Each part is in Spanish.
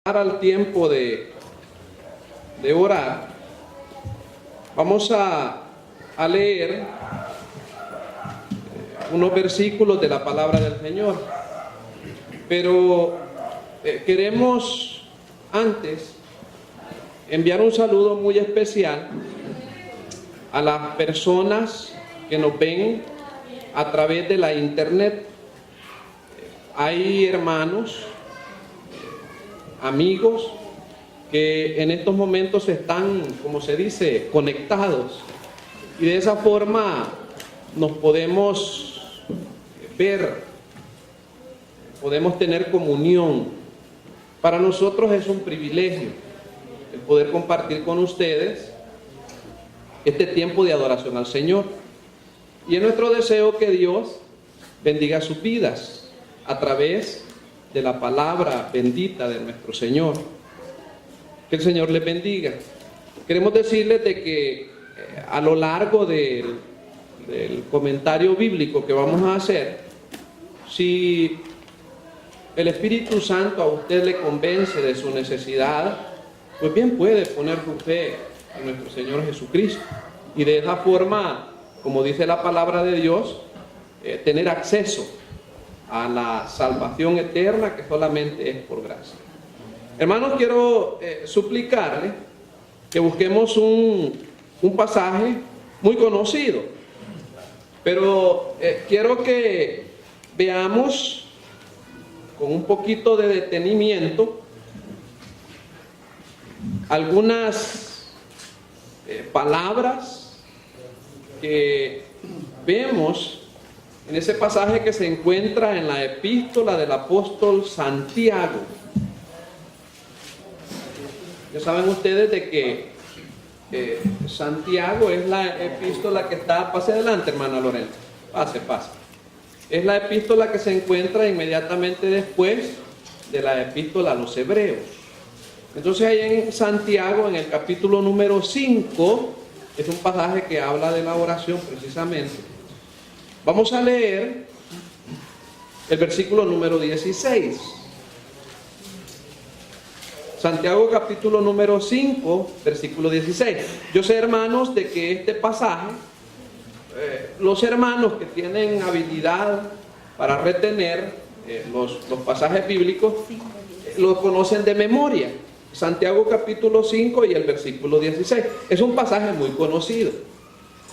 Al tiempo de orar, vamos a leer unos versículos de la palabra del Señor, pero queremos antes enviar un saludo muy especial a las personas que nos ven a través de la internet. Hay hermanos, amigos que en estos momentos están, como se dice, conectados, y de esa forma nos podemos ver, podemos tener comunión. Para nosotros es un privilegio el poder compartir con ustedes este tiempo de adoración al Señor, y es nuestro deseo que Dios bendiga sus vidas a través de la palabra bendita de nuestro Señor. Que el Señor les bendiga. Queremos decirles de que a lo largo del comentario bíblico que vamos a hacer, si el Espíritu Santo a usted le convence de su necesidad, pues bien puede poner su fe en nuestro Señor Jesucristo, y de esa forma, como dice la palabra de Dios, tener acceso a la salvación eterna que solamente es por gracia. Hermanos, quiero suplicarle que busquemos un pasaje muy conocido, pero quiero que veamos con un poquito de detenimiento algunas palabras que vemos en ese pasaje que se encuentra en la epístola del apóstol Santiago. Ya saben ustedes de que Santiago es la epístola que está... Pase adelante, hermana Lorena. Pase. Es la epístola que se encuentra inmediatamente después de la epístola a los Hebreos. Entonces ahí en Santiago, en el capítulo número 5, es un pasaje que habla de la oración precisamente. Vamos a leer el versículo número 16. Santiago capítulo número 5, versículo 16. Yo sé, hermanos, de que este pasaje, los hermanos que tienen habilidad para retener los pasajes bíblicos, los conocen de memoria. Santiago capítulo 5 y el versículo 16. Es un pasaje muy conocido.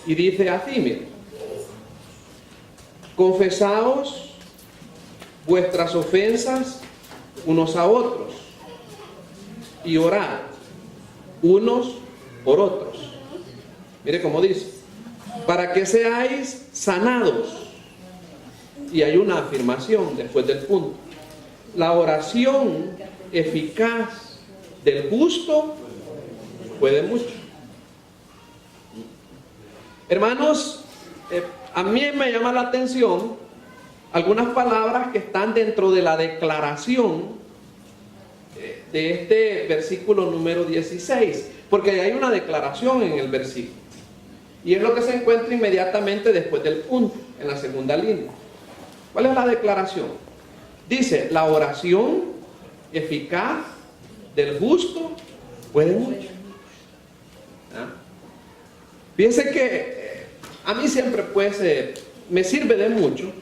Y dice así, miren: confesaos vuestras ofensas unos a otros y orad unos por otros. Mire cómo dice: para que seáis sanados. Y hay una afirmación después del punto: la oración eficaz del justo puede mucho. Hermanos, a mí me llama la atención algunas palabras que están dentro de la declaración de este versículo número 16, porque hay una declaración en el versículo, y es lo que se encuentra inmediatamente después del punto, en la segunda línea. ¿Cuál es la declaración? Dice: la oración eficaz del justo puede mucho. Fíjense que a mí siempre me sirve de mucho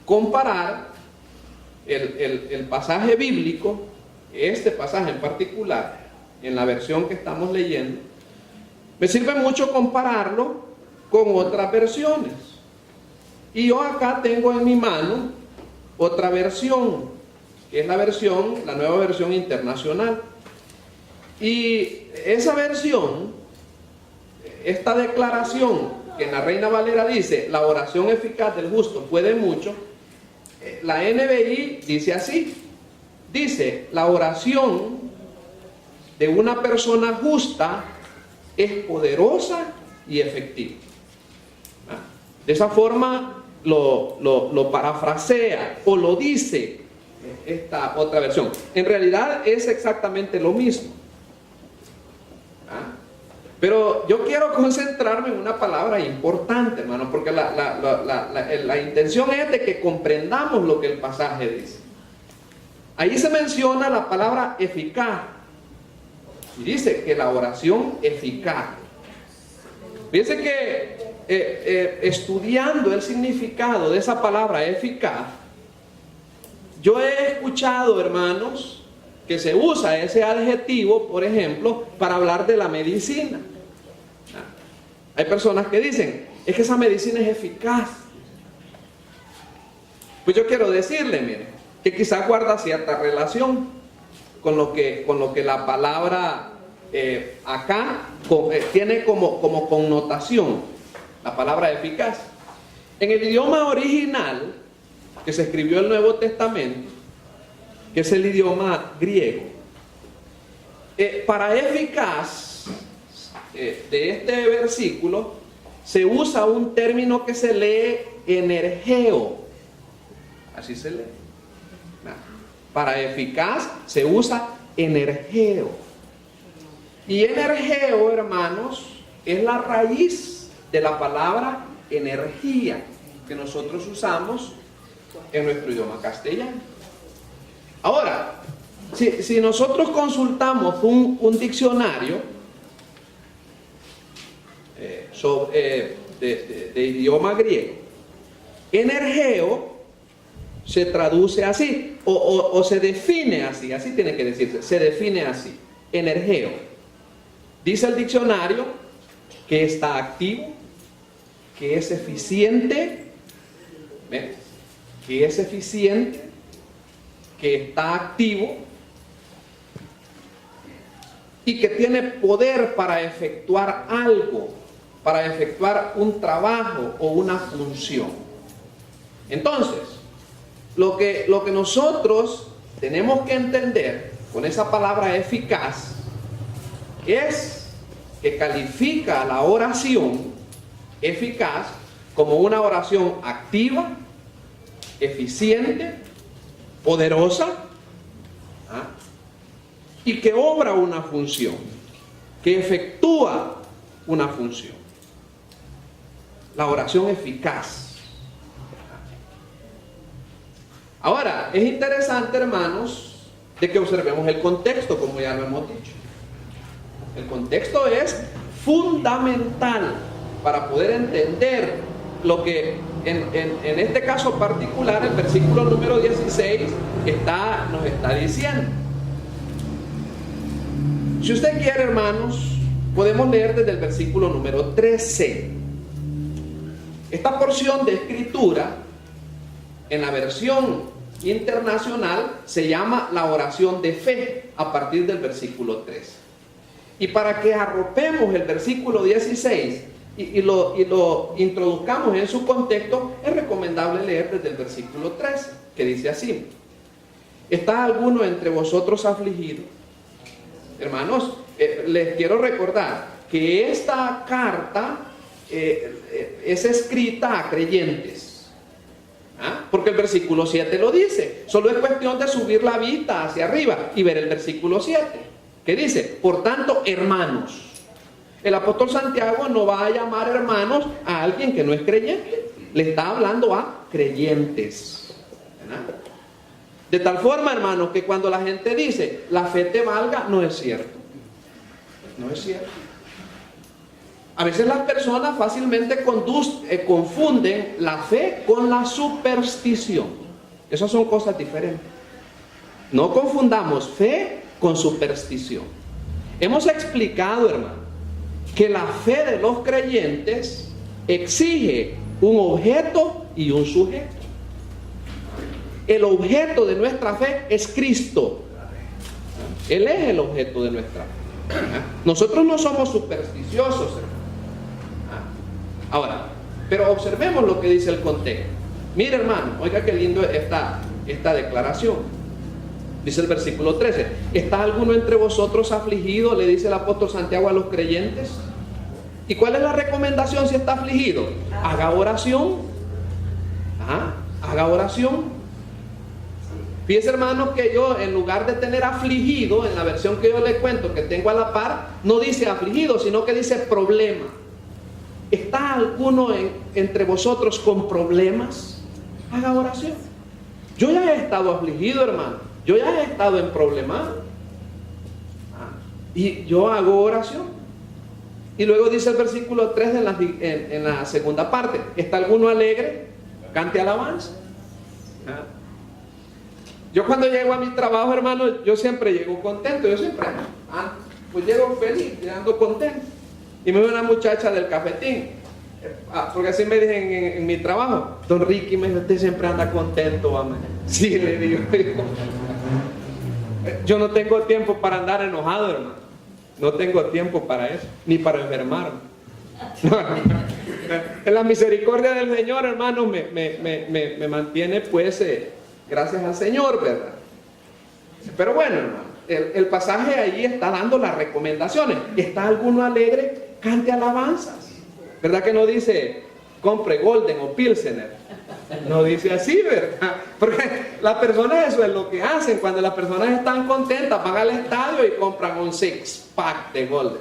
comparar el pasaje bíblico, este pasaje en particular, en la versión que estamos leyendo. Me sirve mucho compararlo con otras versiones. Y yo acá tengo en mi mano otra versión, que es la nueva versión internacional. Y esa versión, esta declaración que en la Reina Valera dice: la oración eficaz del justo puede mucho, la NBI dice así, dice: la oración de una persona justa es poderosa y efectiva. De esa forma lo parafrasea o lo dice esta otra versión. En realidad es exactamente lo mismo. Pero yo quiero concentrarme en una palabra importante, hermano, porque la intención es de que comprendamos lo que el pasaje dice. ahí se menciona la palabra eficaz. Y dice que la oración eficaz. Fíjense que estudiando el significado de esa palabra eficaz, yo he escuchado, hermanos, que se usa ese adjetivo, por ejemplo, para hablar de la medicina. Hay personas que dicen, es que esa medicina es eficaz. Pues yo quiero decirle, miren, que quizás guarda cierta relación con lo que la palabra acá tiene como connotación, la palabra eficaz. En el idioma original que se escribió el Nuevo Testamento, que es el idioma griego, para eficaz de este versículo se usa un término que se lee energeo. Así se lee. Para eficaz se usa energeo. Y energeo, hermanos, es la raíz de la palabra energía que nosotros usamos en nuestro idioma castellano. Ahora, si nosotros consultamos un diccionario de idioma griego, energeo se traduce así, o se define así tiene que decirse, se define así, energeo. Dice el diccionario que está activo, que es eficiente, ¿ven? Que es eficiente, que está activo y que tiene poder para efectuar algo, para efectuar un trabajo o una función. Entonces, lo que nosotros tenemos que entender con esa palabra eficaz es que califica la oración eficaz como una oración activa, eficiente, poderosa, y que obra una función, que efectúa una función. La oración eficaz. Ahora, es interesante, hermanos, de que observemos el contexto, como ya lo hemos dicho. El contexto es fundamental para poder entender lo que en este caso particular el versículo número 16 nos está diciendo. Si usted quiere, hermanos, podemos leer desde el versículo número 13. Esta porción de escritura en la versión internacional se llama la oración de fe a partir del versículo 13. Y para que arropemos el versículo 16 y lo introduzcamos en su contexto, es recomendable leer desde el versículo 13, que dice así: ¿está alguno entre vosotros afligido? Hermanos, les quiero recordar que esta carta es escrita a creyentes, porque el versículo 7 lo dice. Solo es cuestión de subir la vista hacia arriba y ver el versículo 7, que dice: por tanto, hermanos. El apóstol Santiago no va a llamar hermanos a alguien que no es creyente, le está hablando a creyentes, ¿verdad? De tal forma, hermanos, que cuando la gente dice la fe te valga, no es cierto. No es cierto. A veces las personas fácilmente confunden la fe con la superstición. Esas son cosas diferentes. No confundamos fe con superstición. Hemos explicado, hermano, que la fe de los creyentes exige un objeto y un sujeto. El objeto de nuestra fe es Cristo. Él es el objeto de nuestra fe. Nosotros no somos supersticiosos, hermano. Ahora, pero observemos lo que dice el contexto. Mire, hermano, oiga qué lindo esta declaración. Dice el versículo 13: ¿está alguno entre vosotros afligido? Le dice el apóstol Santiago a los creyentes. ¿Y cuál es la recomendación si está afligido? Haga oración. Haga oración. Fíjese, hermanos, que yo, en lugar de tener afligido, en la versión que yo le cuento, que tengo a la par, no dice afligido, sino que dice problema. ¿Está alguno entre vosotros con problemas? Haga oración. Yo ya he estado afligido, hermano. Yo ya he estado en problemas. Y yo hago oración. Y luego dice el versículo 3 en la segunda parte: ¿está alguno alegre? Cante alabanza. Yo cuando llego a mi trabajo, hermano, yo siempre llego contento. Yo siempre, pues llego feliz, ando contento. Y me ve una muchacha del cafetín, porque así me dicen en mi trabajo: don Ricky, me dice, usted siempre anda contento, mamá. Sí, le digo. Yo no tengo tiempo para andar enojado, hermano. No tengo tiempo para eso, ni para enfermarme. En la misericordia del Señor, hermano, me mantiene, pues, gracias al Señor, ¿verdad? Pero bueno, hermano, el pasaje ahí está dando las recomendaciones. ¿Está alguno alegre? Cante alabanzas. ¿Verdad que no dice compre Golden o Pilsener? No dice así, ¿verdad? Porque las personas, eso es lo que hacen. Cuando las personas están contentas, van al estadio y compran un six-pack de Golden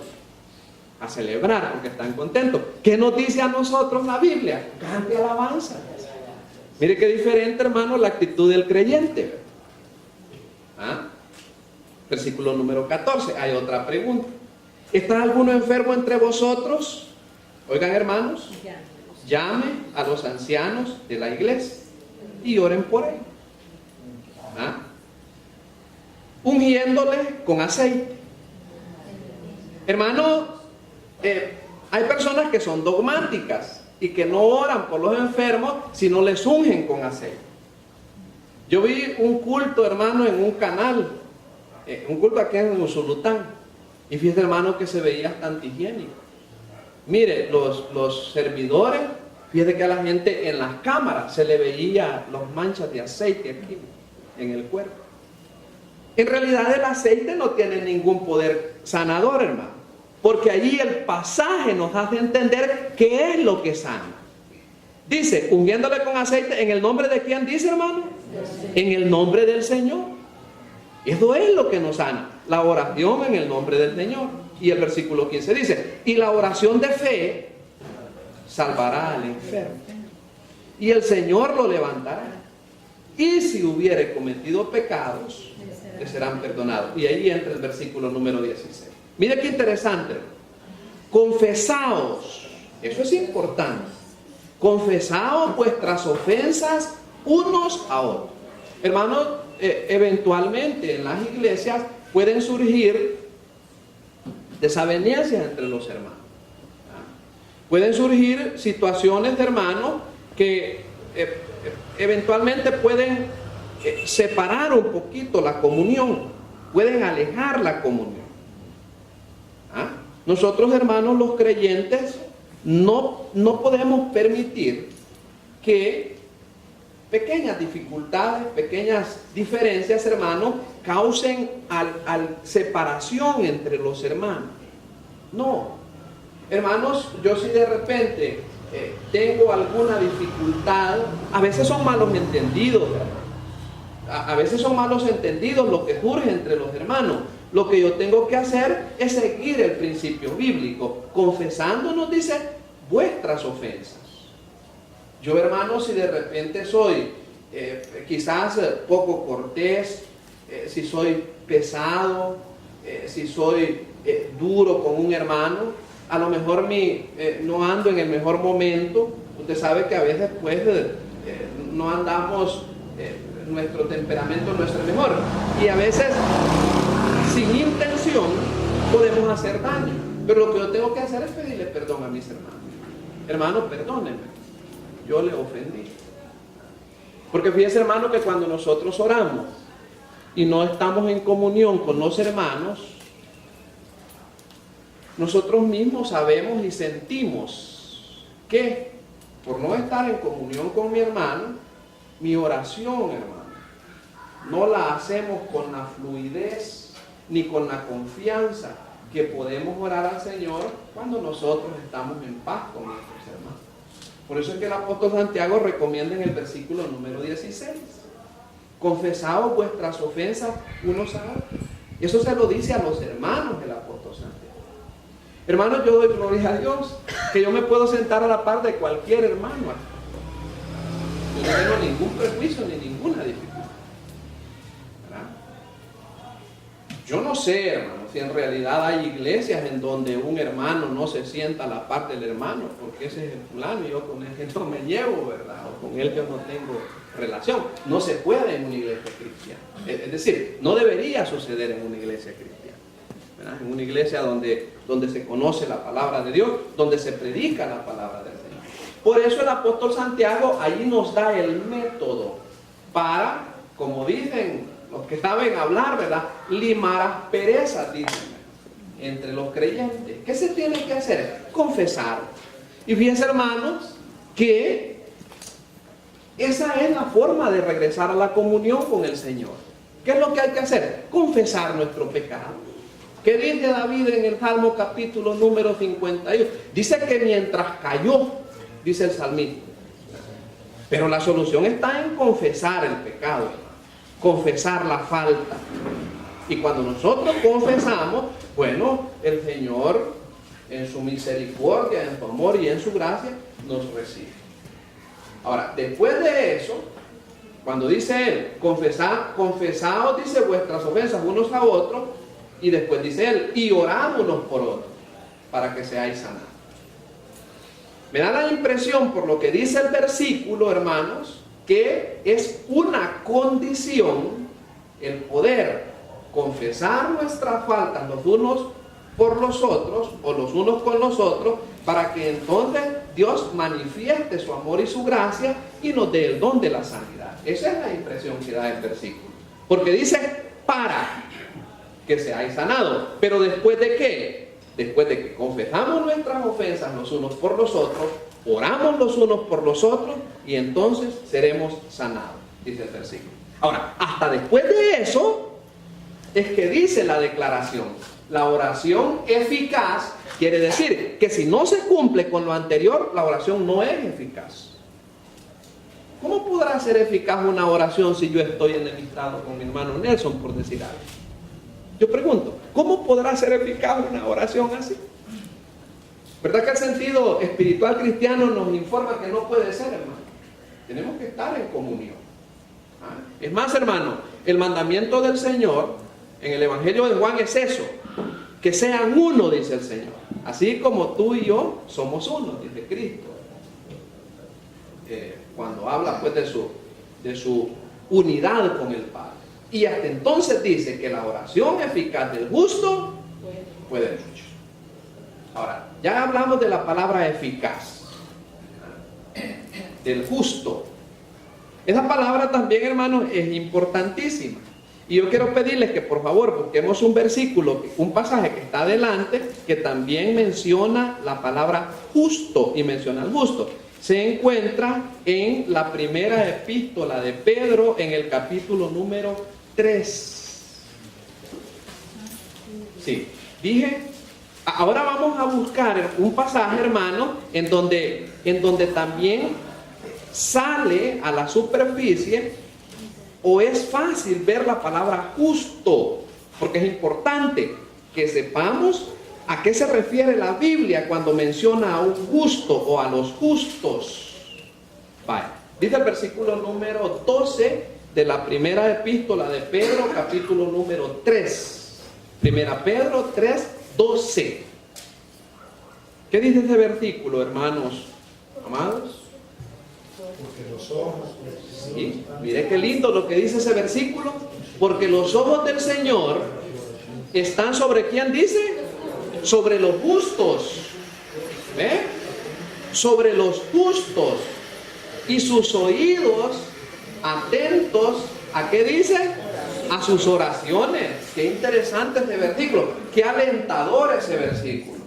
a celebrar porque están contentos. ¿Qué nos dice a nosotros la Biblia? Cante alabanzas. Mire qué diferente, hermano, la actitud del creyente. Versículo número 14. Hay otra pregunta. ¿Está alguno enfermo entre vosotros? Oigan, hermanos, llame a los ancianos de la iglesia y oren por él, ungiéndole con aceite. Hermano, hay personas que son dogmáticas y que no oran por los enfermos, sino les ungen con aceite. Yo vi un culto, hermano, en un canal, un culto aquí en Usulután, y fíjate, hermano, que se veía bastante higiénico. Mire, los servidores, fíjate que a la gente en las cámaras se le veía las manchas de aceite aquí en el cuerpo. En realidad el aceite no tiene ningún poder sanador, hermano, porque allí el pasaje nos hace entender qué es lo que sana. Dice, ungiéndole con aceite, ¿en el nombre de quién dice, hermano? En el nombre del Señor. Eso es lo que nos sana, la oración en el nombre del Señor. Y el versículo 15 dice, y la oración de fe salvará al enfermo, y el Señor lo levantará, y si hubiere cometido pecados, le serán perdonados. Y ahí entra el versículo número 16. Mire qué interesante. Confesaos, eso es importante, confesaos vuestras ofensas unos a otros. Hermanos, eventualmente en las iglesias pueden surgir desavenencias entre los hermanos. Pueden surgir situaciones de hermanos que eventualmente pueden separar un poquito la comunión, pueden alejar la comunión. Nosotros, hermanos, los creyentes, no podemos permitir que pequeñas dificultades, pequeñas diferencias, hermanos, causen separación entre los hermanos. No, hermanos, yo si de repente tengo alguna dificultad, a veces son malos entendidos, a veces son malos entendidos lo que surge entre los hermanos. Lo que yo tengo que hacer es seguir el principio bíblico, confesándonos, dice, vuestras ofensas. Yo, hermano, si de repente soy quizás poco cortés, si soy pesado, si soy duro con un hermano, a lo mejor no ando en el mejor momento. Usted sabe que a veces pues no andamos, nuestro temperamento no es el mejor, y a veces sin intención podemos hacer daño. Pero lo que yo tengo que hacer es pedirle perdón a mis hermanos. Hermano, perdónenme, yo le ofendí. Porque fíjese, hermano, que cuando nosotros oramos y no estamos en comunión con los hermanos, nosotros mismos sabemos y sentimos que por no estar en comunión con mi hermano, mi oración, hermano, no la hacemos con la fluidez ni con la confianza que podemos orar al Señor cuando nosotros estamos en paz con nuestros hermanos. Por eso es que el apóstol Santiago recomienda en el versículo número 16, confesaos vuestras ofensas unos a otros. Y eso se lo dice a los hermanos el apóstol Santiago. Hermanos, yo doy gloria a Dios que yo me puedo sentar a la par de cualquier hermano. Yo no tengo ningún prejuicio ni ninguna dificultad, ¿verdad? Yo no sé, hermano, si en realidad hay iglesias en donde un hermano no se sienta a la parte del hermano, porque ese es el fulano y yo con él no me llevo, ¿verdad? O con él yo no tengo relación. No se puede en una iglesia cristiana. Es decir, no debería suceder en una iglesia cristiana, ¿verdad? En una iglesia donde se conoce la palabra de Dios, donde se predica la palabra del Señor. Por eso el apóstol Santiago allí nos da el método para, como dicen los que saben hablar, ¿verdad?, limar asperezas, dicen, entre los creyentes. ¿Qué se tiene que hacer? Confesar. Y fíjense, hermanos, que esa es la forma de regresar a la comunión con el Señor. ¿Qué es lo que hay que hacer? Confesar nuestro pecado. ¿Qué dice David en el Salmo capítulo número 51? Dice que mientras cayó, dice el salmista. Pero la solución está en confesar el pecado, confesar la falta. Y cuando nosotros confesamos, bueno, el Señor en su misericordia, en su amor y en su gracia nos recibe. Ahora, después de eso, cuando dice él, confesaos, dice, vuestras ofensas unos a otros, y después dice él, y orad unos por otros, para que seáis sanados. Me da la impresión, por lo que dice el versículo, hermanos, que es una condición el poder confesar nuestras faltas los unos por los otros, o los unos con los otros, para que entonces Dios manifieste su amor y su gracia y nos dé el don de la sanidad. Esa es la impresión que da el versículo. Porque dice, para que seáis sanados. Pero ¿después de qué? Después de que confesamos nuestras ofensas los unos por los otros, oramos los unos por los otros, y entonces seremos sanados, dice el versículo. Ahora, hasta después de eso, es que dice la declaración. La oración eficaz quiere decir que si no se cumple con lo anterior, la oración no es eficaz. ¿Cómo podrá ser eficaz una oración si yo estoy enemistado con mi hermano Nelson, por decir algo? Yo pregunto, ¿cómo podrá ser eficaz una oración así? ¿Verdad que el sentido espiritual cristiano nos informa que no puede ser, hermano? Tenemos que estar en comunión. Es más, hermano, el mandamiento del Señor en el Evangelio de Juan es eso, que sean uno, dice el Señor. Así como tú y yo somos uno, dice Cristo. Cuando habla pues de su unidad con el Padre. Y hasta entonces dice que la oración eficaz del justo puede mucho. Ahora, ya hablamos de la palabra eficaz, del justo. Esa palabra también, hermanos, es importantísima. Y yo quiero pedirles que por favor busquemos un versículo, un pasaje que está adelante, que también menciona la palabra justo y menciona al justo. Se encuentra en la primera epístola de Pedro, en el capítulo número 3. Sí, dije, ahora vamos a buscar un pasaje, hermano, en donde también sale a la superficie, o es fácil ver la palabra justo, porque es importante que sepamos a qué se refiere la Biblia cuando menciona a un justo o a los justos. Vaya, dice el versículo número 12 de la primera epístola de Pedro, capítulo número 3. Primera Pedro 3, 12. ¿Qué dice ese versículo, hermanos amados? Porque los ojos, ¿Sí? Mire qué lindo lo que dice ese versículo. Porque los ojos del Señor están sobre ¿quién dice? Sobre los justos. ¿Ve? Sobre los justos. Y sus oídos atentos ¿a qué dice? A sus oraciones. Qué interesante este versículo. Qué alentador ese versículo.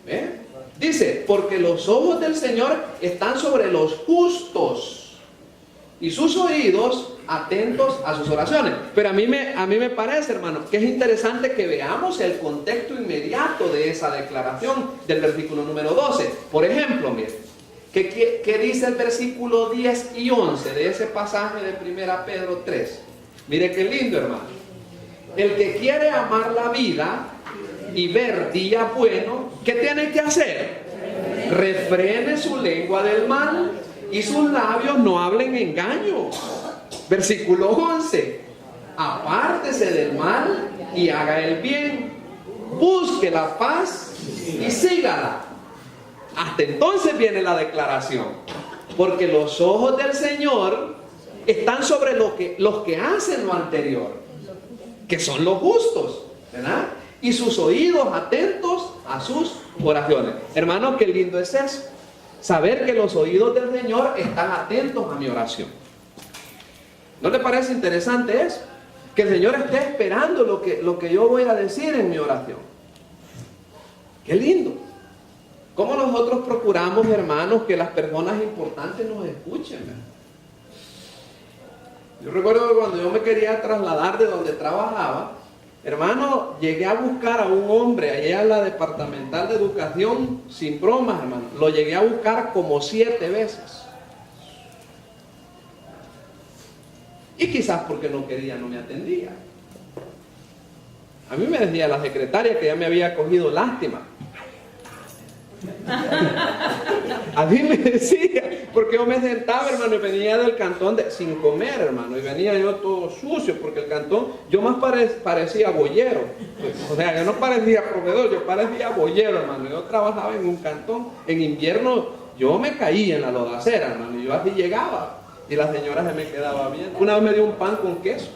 ¿Ve? Dice, porque los ojos del Señor están sobre los justos y sus oídos atentos a sus oraciones. Pero a mí me parece, hermano, que es interesante que veamos el contexto inmediato de esa declaración del versículo número 12. Por ejemplo, miren, ¿qué dice el versículo 10 y 11 de ese pasaje de 1 Pedro 3? Mire qué lindo, hermano. El que quiere amar la vida y ver día bueno, ¿qué tiene que hacer? Refrene su lengua del mal y sus labios no hablen engaño. Versículo 11. apártese del mal y haga el bien, busque la paz y sígala. Hasta entonces viene la declaración, porque los ojos del Señor están sobre los que hacen lo anterior, que son los justos, ¿verdad? Y sus oídos atentos a sus oraciones. Hermano, qué lindo es eso, saber que los oídos del Señor están atentos a mi oración. ¿No le parece interesante eso? Que el Señor esté esperando lo que yo voy a decir en mi oración. Qué lindo. ¿Cómo nosotros procuramos, hermanos, que las personas importantes nos escuchen, ¿verdad? Yo recuerdo que cuando yo me quería trasladar de donde trabajaba, hermano, llegué a buscar a un hombre allá en la departamental de educación, sin bromas, hermano. Lo llegué a buscar como 7 veces. Y quizás porque no quería, no me atendía. A mí me decía la secretaria que ya me había cogido lástima. A mí me decía, porque yo me sentaba, hermano, y venía del cantón sin comer, hermano, y venía yo todo sucio, porque el cantón, yo más parecía boyero. O sea, yo no parecía proveedor, yo parecía boyero, hermano. Yo trabajaba en un cantón. En invierno yo me caía en la lodacera, hermano, y yo así llegaba. Y la señora se me quedaba bien. Una vez me dio un pan con queso.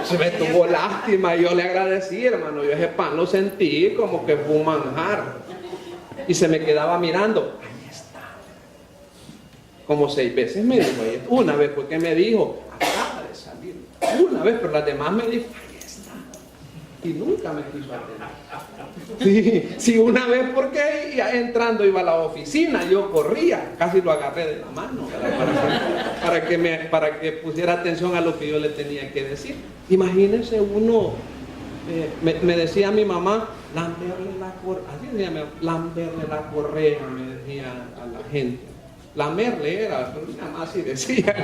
Se me tuvo lástima y yo le agradecí, hermano. Yo ese pan lo sentí como que fue un manjar. Y se me quedaba mirando. Ahí está. Como 6 veces me dijo ella. Una vez fue que me dijo, acaba de salir. Una vez, pero las demás me dijo, ahí está. Y nunca me quiso atender. Sí, una vez porque entrando iba a la oficina, yo corría, casi lo agarré de la mano para que pusiera atención a lo que yo le tenía que decir. Imagínense uno, me decía mi mamá, lamberle la correa, así se llama, lamberle la correa, me decía a la gente. Lamerle era, pero mi mamá así decía,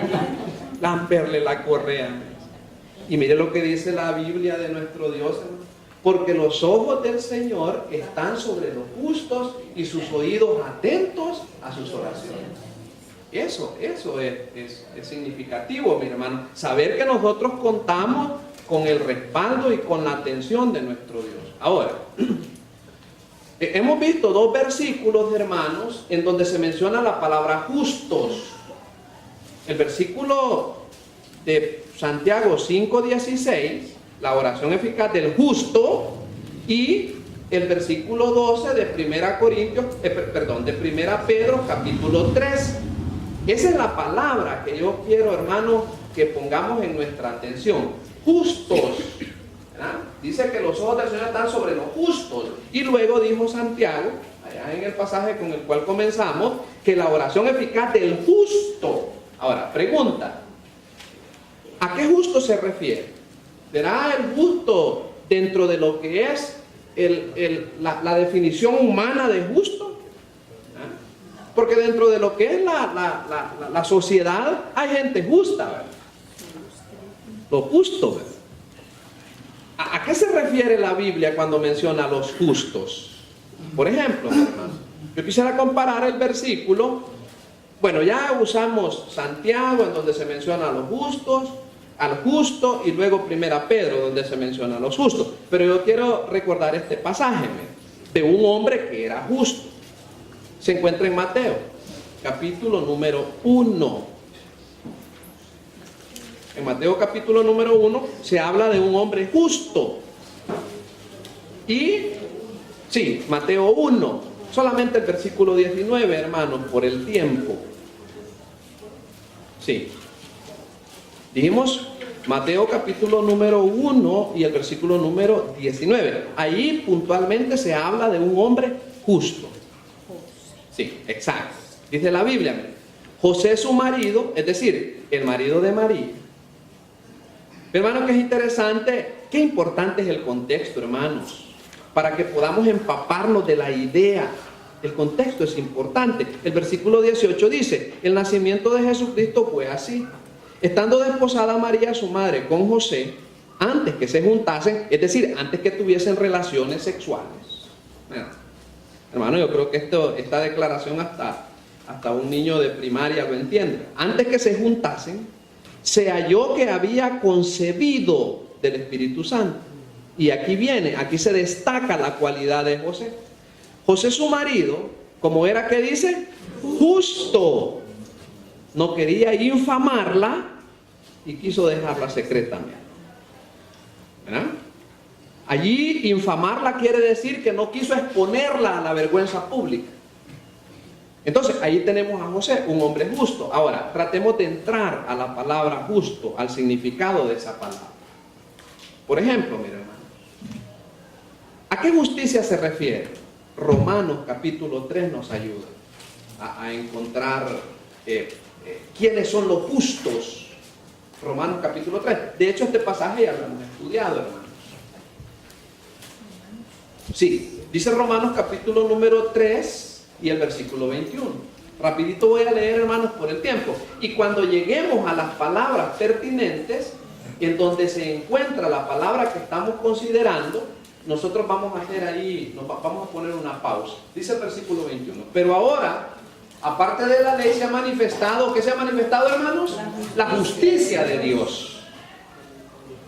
lamberle la correa. Y mire lo que dice la Biblia de nuestro Dios, hermano. Porque los ojos del Señor están sobre los justos y sus oídos atentos a sus oraciones. Eso es significativo, mi hermano. Saber que nosotros contamos con el respaldo y con la atención de nuestro Dios. Ahora, hemos visto 2 versículos, hermanos, en donde se menciona la palabra justos. El versículo de Santiago 5:16, la oración eficaz del justo, y el versículo 12 de 1 Pedro capítulo 3. Esa es la palabra que yo quiero, hermano, que pongamos en nuestra atención. Justos, ¿verdad? Dice que los ojos del Señor están sobre los justos. Y luego dijo Santiago, allá en el pasaje con el cual comenzamos, que la oración eficaz del justo. Ahora, pregunta, ¿a qué justo se refiere? ¿Será el justo dentro de lo que es la definición humana de justo? ¿Ah? Porque dentro de lo que es la sociedad hay gente justa, ¿verdad? Lo justo, ¿verdad? ¿A qué se refiere la Biblia cuando menciona a los justos? Por ejemplo, hermano, yo quisiera comparar el versículo. Bueno, ya usamos Santiago, en donde se menciona a los justos, al justo, y luego 1 Pedro, donde se menciona a los justos. Pero yo quiero recordar este pasaje de un hombre que era justo. Se encuentra en Mateo, capítulo número 1. En Mateo capítulo número 1 se habla de un hombre justo. Y, sí, Mateo 1, solamente el versículo 19, hermanos, por el tiempo. Sí. Dijimos Mateo capítulo número 1 y el versículo número 19. Ahí puntualmente se habla de un hombre justo. Sí, exacto. Dice la Biblia, José su marido, es decir, el marido de María. Hermano, que es interesante, qué importante es el contexto, hermanos, para que podamos empaparnos de la idea. El contexto es importante. El versículo 18 dice, el nacimiento de Jesucristo fue así. Estando desposada María, su madre, con José, antes que se juntasen, es decir, antes que tuviesen relaciones sexuales. Bueno, hermano, yo creo que esta declaración hasta un niño de primaria lo entiende. Antes que se juntasen, se halló que había concebido del Espíritu Santo. Y aquí viene, aquí se destaca la cualidad de José. José, su marido, como era que dice, justo, no quería infamarla y quiso dejarla secretamente. ¿Verdad? Allí infamarla quiere decir que no quiso exponerla a la vergüenza pública. Entonces, ahí tenemos a José, un hombre justo. Ahora, tratemos de entrar a la palabra justo, al significado de esa palabra. Por ejemplo, mira hermano, ¿a qué justicia se refiere? Romanos capítulo 3 nos ayuda a encontrar quiénes son los justos. Romanos capítulo 3. De hecho, este pasaje ya lo hemos estudiado, hermanos. Sí, dice Romanos capítulo número 3 y el versículo 21. Rapidito voy a leer, hermanos, por el tiempo. Y cuando lleguemos a las palabras pertinentes, en donde se encuentra la palabra que estamos considerando, nosotros vamos a hacer ahí, vamos a poner una pausa. Dice el versículo 21. Pero ahora, aparte de la ley, se ha manifestado, ¿qué se ha manifestado, hermanos? La justicia de Dios,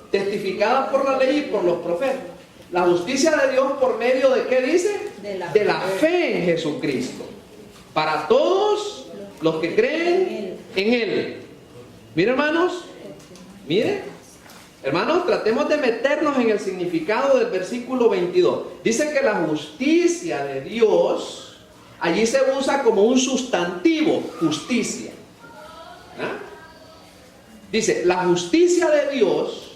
testificada por la ley y por los profetas. La justicia de Dios por medio de ¿qué dice? De la fe en Jesucristo. Para todos los que creen en Él. Mire, hermanos. Mire. Hermanos, tratemos de meternos en el significado del versículo 22. Dice que la justicia de Dios, allí se usa como un sustantivo, justicia. ¿Ah? Dice, la justicia de Dios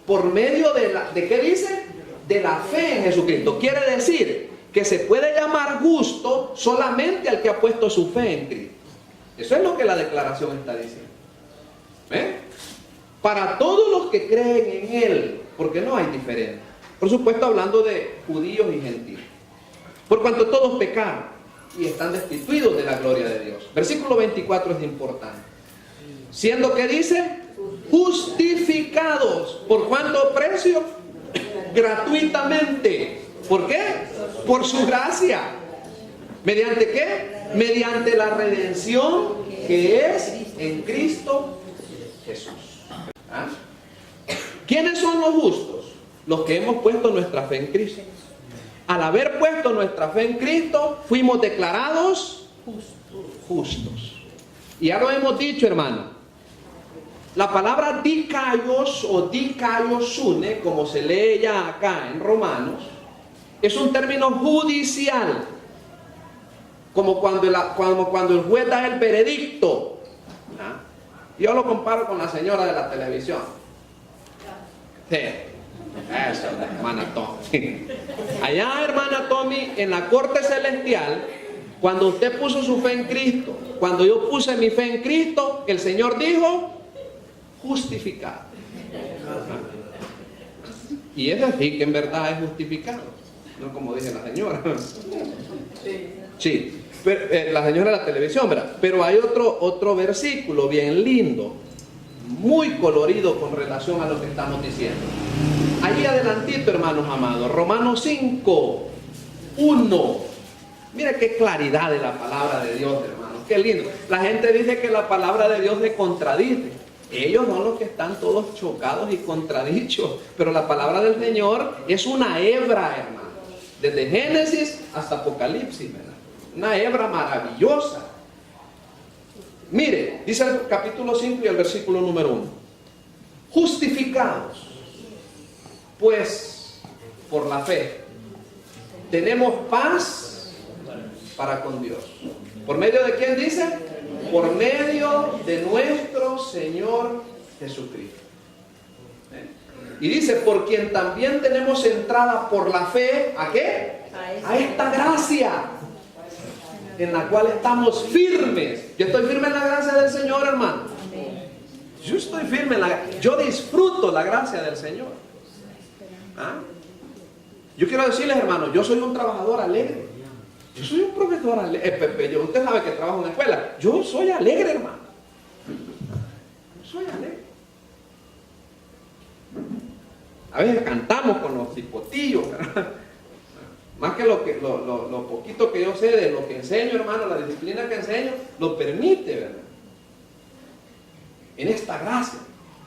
por medio ¿de qué dice? De la fe en Jesucristo. Quiere decir que se puede llamar justo solamente al que ha puesto su fe en Cristo. Eso es lo que la declaración está diciendo. ¿Eh? Para todos los que creen en Él, porque no hay diferencia. Por supuesto, hablando de judíos y gentiles. Por cuanto todos pecaron y están destituidos de la gloria de Dios. Versículo 24 es importante. Siendo que dice, justificados. ¿Por cuánto precio? Gratuitamente. ¿Por qué? Por su gracia. ¿Mediante qué? Mediante la redención que es en Cristo Jesús. ¿Ah? ¿Quiénes son los justos? Los que hemos puesto nuestra fe en Cristo. Al haber puesto nuestra fe en Cristo, fuimos declarados justos. Y ya lo hemos dicho, hermano. La palabra dikaios o dikaiosune, como se lee ya acá en Romanos, es un término judicial. Como cuando el juez da el veredicto. ¿Ah? Yo lo comparo con la señora de la televisión. Sí. Eso, hermana Tommy. Allá, hermana Tommy, en la corte celestial, cuando usted puso su fe en Cristo, cuando yo puse mi fe en Cristo, el Señor dijo, justificado. Y es así que en verdad es justificado. No como dice la señora. Sí. Pero, la señora de la televisión, ¿verdad? Pero hay otro versículo bien lindo, muy colorido con relación a lo que estamos diciendo. Allí adelantito, hermanos amados, Romanos 5, 1. Mira qué claridad de la palabra de Dios, hermanos. Qué lindo. La gente dice que la palabra de Dios le contradice. Ellos son los que están todos chocados y contradichos. Pero la palabra del Señor es una hebra, hermanos. Desde Génesis hasta Apocalipsis, ¿verdad? Una hebra maravillosa. Mire, dice el capítulo 5 y el versículo número 1. Justificados, pues, por la fe, tenemos paz para con Dios. ¿Por medio de quién dice? Por medio de nuestro Señor Jesucristo. Y dice, por quien también tenemos entrada por la fe, ¿a qué? A esta gracia, en la cual estamos firmes. Yo estoy firme en la gracia del Señor, hermano. Yo estoy firme yo disfruto la gracia del Señor. ¿Ah? Yo quiero decirles, hermano, yo soy un trabajador alegre. Yo soy un profesor alegre. Usted sabe que trabajo en una escuela. Yo soy alegre, hermano. Yo soy alegre. A veces cantamos con los cipotillos, ¿verdad? Más que lo poquito que yo sé de lo que enseño, hermano, la disciplina que enseño, lo permite, ¿verdad? en esta gracia.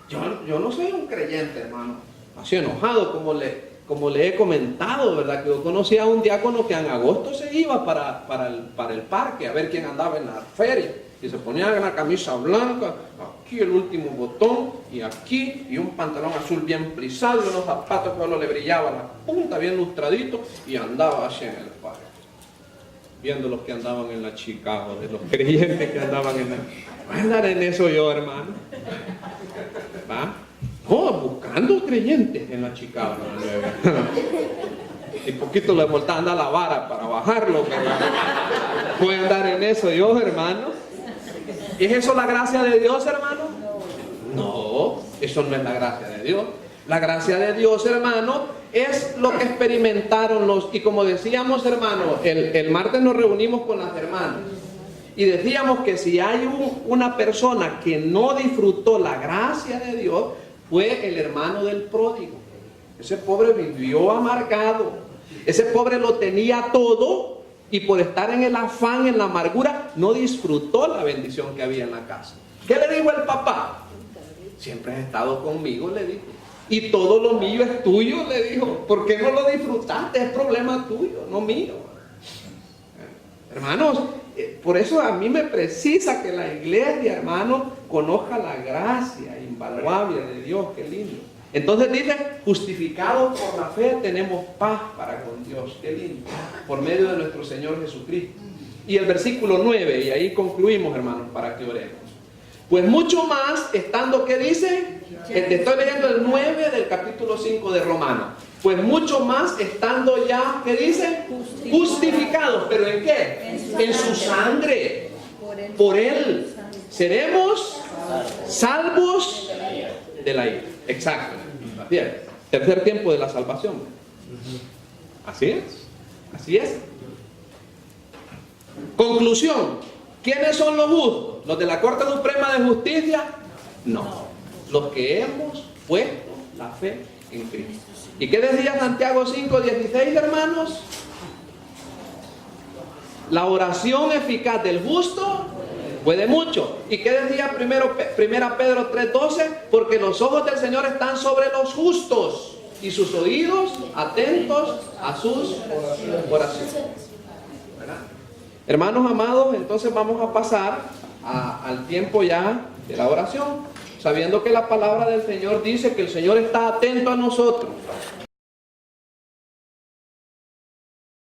Yo no soy un creyente, hermano, así enojado como le he comentado, ¿verdad? Que yo conocía a un diácono que en agosto se iba para el parque a ver quién andaba en la feria. Y se ponía una camisa blanca, aquí el último botón, y aquí, y un pantalón azul bien plisado, y unos zapatos que solo le brillaba la punta, bien lustradito, y andaba así en el parque. Viendo los que andaban en la Chicago, de los creyentes que andaban en la... Voy a andar en eso yo, hermano. ¿Va? No, buscando creyentes en la Chicago. Y poquito le faltaba andar la vara para bajarlo, pero voy a andar en eso yo, hermano. ¿Es eso la gracia de Dios, hermano? No, eso no es la gracia de Dios. La gracia de Dios, hermano, es lo que experimentaron y como decíamos, hermano, el martes nos reunimos con las hermanas y decíamos que si hay una persona que no disfrutó la gracia de Dios, fue el hermano del pródigo. Ese pobre vivió amargado. Ese pobre lo tenía todo y por estar en el afán, en la amargura, no disfrutó la bendición que había en la casa. ¿Qué le dijo el papá? Siempre has estado conmigo, le dijo. Y todo lo mío es tuyo, le dijo. ¿Por qué no lo disfrutaste? Es problema tuyo, no mío. Hermanos, por eso a mí me precisa que la iglesia, hermanos, conozca la gracia invaluable de Dios. Qué lindo. Entonces dice, justificados por la fe tenemos paz para con Dios. Qué lindo. Por medio de nuestro Señor Jesucristo. Y el versículo 9, y ahí concluimos, hermanos, para que oremos. Pues mucho más, estando, ¿qué dice? Te estoy leyendo el 9 del capítulo 5 de Romanos. Pues mucho más, estando ya, ¿qué dice? Justificados. ¿Pero en qué? En su sangre. Por Él seremos salvos de la ira. Exacto. Bien. Tercer tiempo de la salvación. Así es. Así es. Conclusión. ¿Quiénes son los justos? ¿Los de la Corte Suprema de Justicia? No. Los que hemos puesto la fe en Cristo. ¿Y qué decía Santiago 5:16, hermanos? La oración eficaz del justo puede mucho. ¿Y qué decía primera Pedro 3:12? Porque los ojos del Señor están sobre los justos y sus oídos atentos a sus oraciones. ¿Verdad? Hermanos amados, entonces vamos a pasar al tiempo ya de la oración, sabiendo que la palabra del Señor dice que el Señor está atento a nosotros.